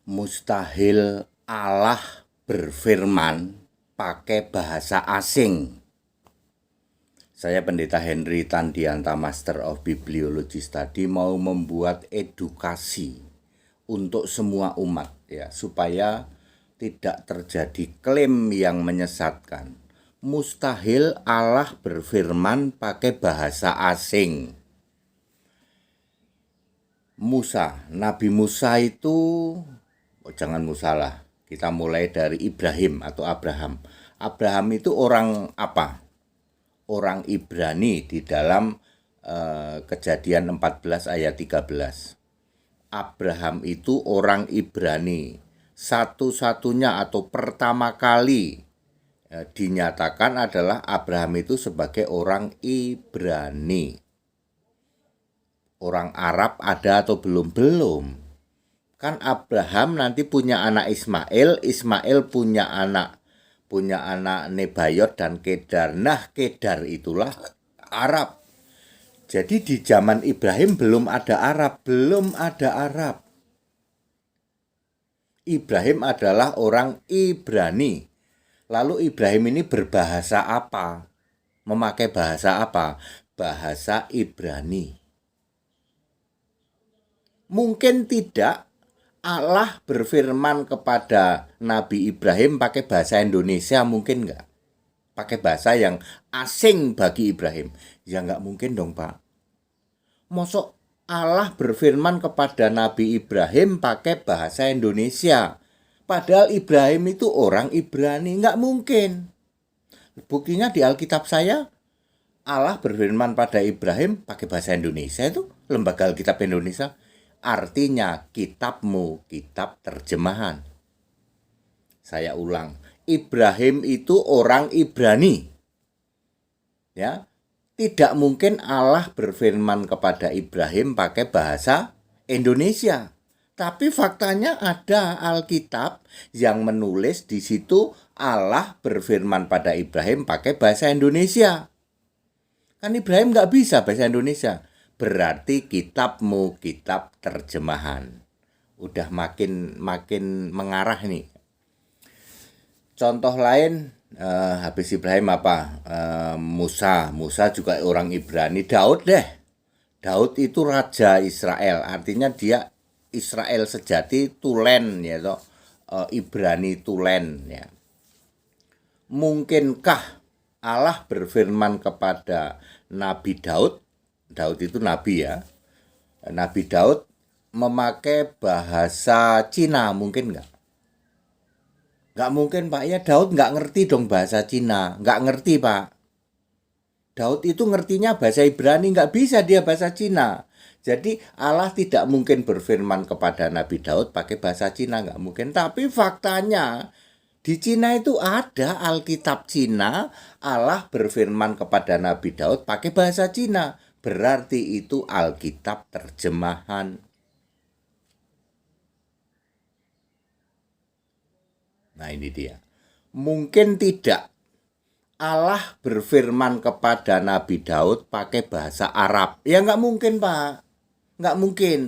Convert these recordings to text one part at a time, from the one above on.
Mustahil Allah berfirman pakai bahasa asing. Saya Pendeta Henry Tandianta, Master of Bibliology Study, mau membuat edukasi untuk semua umat ya, supaya tidak terjadi klaim yang menyesatkan. Mustahil Allah berfirman pakai bahasa asing. Nabi Musa itu, jangan Musa lah, kita mulai dari Ibrahim atau Abraham. Abraham itu orang apa? Orang Ibrani di dalam Kejadian 14 ayat 13. Abraham itu orang Ibrani. Satu-satunya atau pertama kali dinyatakan adalah Abraham itu sebagai orang Ibrani. Orang Arab ada atau belum? Belum. Kan Abraham nanti punya anak Ismail, Ismail punya anak Nebayot dan Kedar. Nah, Kedar itulah Arab. Jadi di zaman Ibrahim belum ada Arab, Ibrahim adalah orang Ibrani. Lalu Ibrahim ini berbahasa apa? Memakai bahasa apa? Bahasa Ibrani. Mungkin tidak Allah berfirman kepada Nabi Ibrahim pakai bahasa Indonesia, mungkin enggak? Pakai bahasa yang asing bagi Ibrahim. Ya enggak mungkin dong, Pak. Mosok Allah berfirman kepada Nabi Ibrahim pakai bahasa Indonesia. Padahal Ibrahim itu orang Ibrani, enggak mungkin. Buktinya di Alkitab saya, Allah berfirman pada Ibrahim pakai bahasa Indonesia, itu Lembaga Alkitab Indonesia. Artinya kitabmu, kitab terjemahan. Saya ulang, Ibrahim itu orang Ibrani. Ya, tidak mungkin Allah berfirman kepada Ibrahim pakai bahasa Indonesia. Tapi faktanya ada Alkitab yang menulis di situ Allah berfirman pada Ibrahim pakai bahasa Indonesia. Kan Ibrahim nggak bisa bahasa Indonesia. Berarti kitabmu, kitab terjemahan. Udah makin mengarah nih. Contoh lain, habis Ibrahim apa? Musa juga orang Ibrani. Daud Daud itu raja Israel. Artinya dia Israel sejati, tulen ya toh. Ibrani tulen ya. Mungkinkah Allah berfirman kepada Nabi Daud? Daud itu nabi ya. Nabi Daud memakai bahasa Cina, mungkin nggak? Nggak mungkin, Pak. Ya Daud nggak ngerti dong bahasa Cina. Nggak ngerti, Pak. Daud itu ngertinya bahasa Ibrani, nggak bisa dia bahasa Cina. Jadi Allah tidak mungkin berfirman kepada Nabi Daud pakai bahasa Cina, nggak mungkin. Tapi faktanya di Cina itu ada Alkitab Cina, Allah berfirman kepada Nabi Daud pakai bahasa Cina. Berarti itu Alkitab terjemahan. Nah ini dia. Mungkin tidak Allah berfirman kepada Nabi Daud pakai bahasa Arab. Ya nggak mungkin, Pak. Nggak mungkin.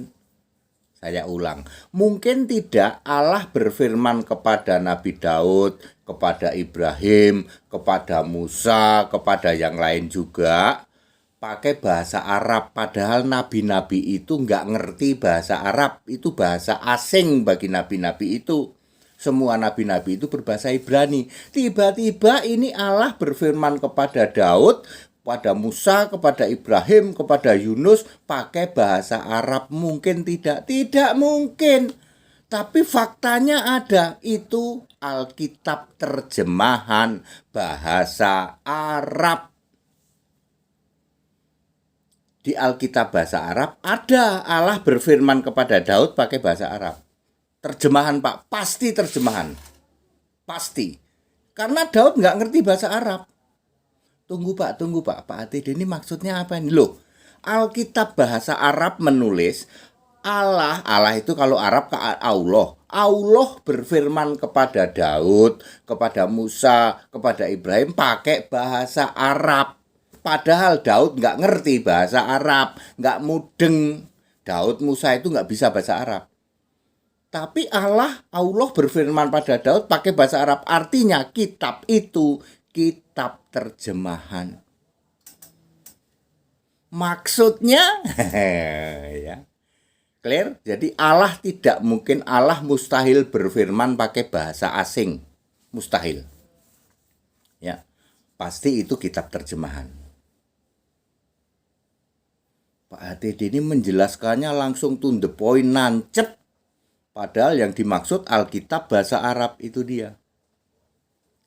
Saya ulang. Mungkin tidak Allah berfirman kepada Nabi Daud, kepada Ibrahim, kepada Musa, kepada yang lain juga pakai bahasa Arab, padahal nabi-nabi itu nggak ngerti bahasa Arab, itu bahasa asing bagi nabi-nabi itu. Semua nabi-nabi itu berbahasa Ibrani. Tiba-tiba ini Allah berfirman kepada Daud, kepada Musa, kepada Ibrahim, kepada Yunus pakai bahasa Arab. Mungkin tidak? Tidak mungkin. Tapi faktanya ada, itu Alkitab terjemahan bahasa Arab. Di Alkitab bahasa Arab ada Allah berfirman kepada Daud pakai bahasa Arab. Terjemahan, Pak, pasti terjemahan. Pasti. Karena Daud nggak ngerti bahasa Arab. Tunggu Pak Atid, ini maksudnya apa ini? Loh, Alkitab bahasa Arab menulis Allah itu kalau Arab ke Allah berfirman kepada Daud, kepada Musa, kepada Ibrahim pakai bahasa Arab. Padahal Daud nggak ngerti bahasa Arab, nggak mudeng. Daud, Musa itu nggak bisa bahasa Arab. Tapi Allah berfirman pada Daud pakai bahasa Arab. Artinya kitab itu kitab terjemahan. Maksudnya ya. Clear? Jadi Allah mustahil berfirman pakai bahasa asing. Mustahil. Ya. Pasti itu kitab terjemahan. Pak HTD ini menjelaskannya langsung to the point, nancep. Padahal yang dimaksud Alkitab bahasa Arab itu dia.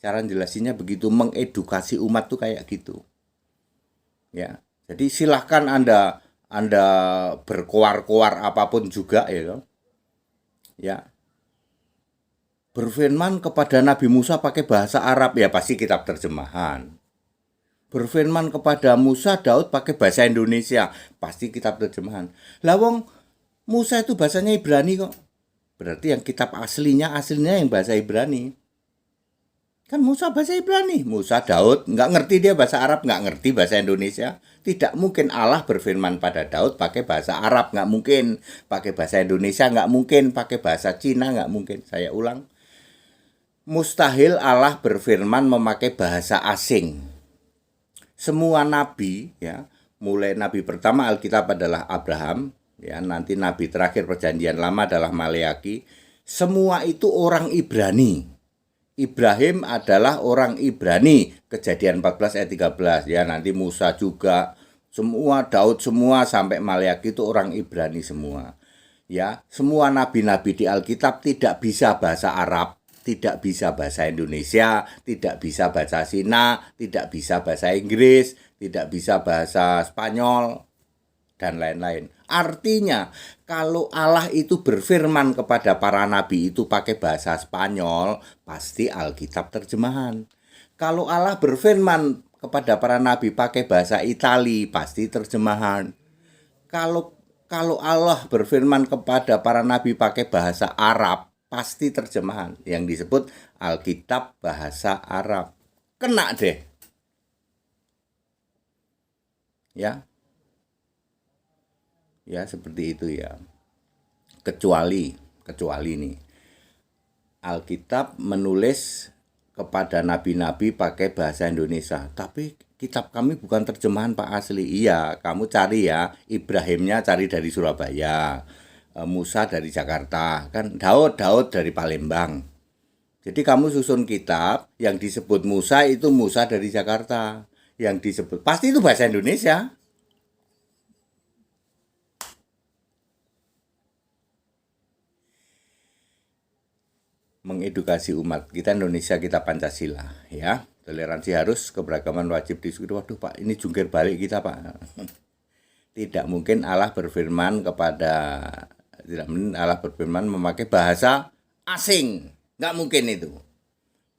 Cara jelasinnya begitu, mengedukasi umat tuh kayak gitu. Ya. Jadi silahkan Anda berkoar-koar apapun juga ya. Ya. Berfirman kepada Nabi Musa pakai bahasa Arab, ya pasti kitab terjemahan. Berfirman kepada Musa, Daud pakai bahasa Indonesia, pasti kitab terjemahan. Lah wong Musa itu bahasanya Ibrani kok. Berarti yang kitab aslinya yang bahasa Ibrani. Kan Musa bahasa Ibrani. Musa, Daud, nggak ngerti dia bahasa Arab, nggak ngerti bahasa Indonesia. Tidak mungkin Allah berfirman pada Daud pakai bahasa Arab, nggak mungkin. Pakai bahasa Indonesia, nggak mungkin. Pakai bahasa Cina, nggak mungkin. Saya ulang. Mustahil Allah berfirman memakai bahasa asing. Semua nabi, ya, mulai nabi pertama Alkitab adalah Abraham, ya, nanti nabi terakhir perjanjian lama adalah Maleaki, semua itu orang Ibrani. Ibrahim adalah orang Ibrani, Kejadian 14 ayat 13, ya, nanti Musa juga, semua Daud semua sampai Maleaki itu orang Ibrani semua. Ya, semua nabi-nabi di Alkitab tidak bisa bahasa Arab, tidak bisa bahasa Indonesia, tidak bisa bahasa Cina, tidak bisa bahasa Inggris, tidak bisa bahasa Spanyol, dan lain-lain. Artinya, kalau Allah itu berfirman kepada para nabi itu pakai bahasa Spanyol, pasti Alkitab terjemahan. Kalau Allah berfirman kepada para nabi pakai bahasa Itali, pasti terjemahan. Kalau Allah berfirman kepada para nabi pakai bahasa Arab, pasti terjemahan. Yang disebut Alkitab bahasa Arab. Kena deh. Ya. Ya seperti itu ya. Kecuali nih Alkitab menulis kepada nabi-nabi pakai bahasa Indonesia, tapi kitab kami bukan terjemahan Pak asli. Iya, kamu cari ya, Ibrahimnya cari dari Surabaya, Musa dari Jakarta, kan Daud dari Palembang. Jadi kamu susun kitab yang disebut Musa itu Musa dari Jakarta, yang disebut pasti itu bahasa Indonesia. Mengedukasi umat kita Indonesia, kita Pancasila, ya, toleransi harus, keberagaman wajib disyukuri. Waduh Pak, ini jungkir balik kita Pak. Tidak mungkin Allah berfirman memakai bahasa asing, nggak mungkin itu.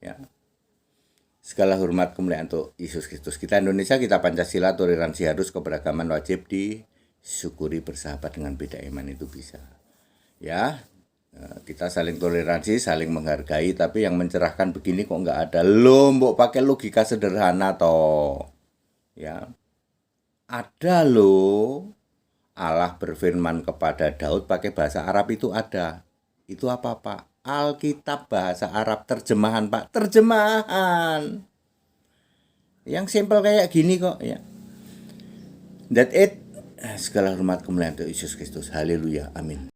Ya. Segala hormat kemuliaan untuk Yesus Kristus. Kita Indonesia, kita Pancasila, toleransi harus, keberagaman wajib disyukuri, bersahabat dengan beda iman itu bisa. Ya. Kita saling toleransi, saling menghargai, tapi yang mencerahkan begini kok nggak ada. Loh, mbok pakai logika sederhana toh. Ya. Ada loh. Allah berfirman kepada Daud pakai bahasa Arab itu ada. Itu apa Pak? Alkitab bahasa Arab terjemahan Pak, terjemahan. Yang simpel kayak gini kok ya. That it. Segala hormat kemuliaan untuk Yesus Kristus. Haleluya. Amin.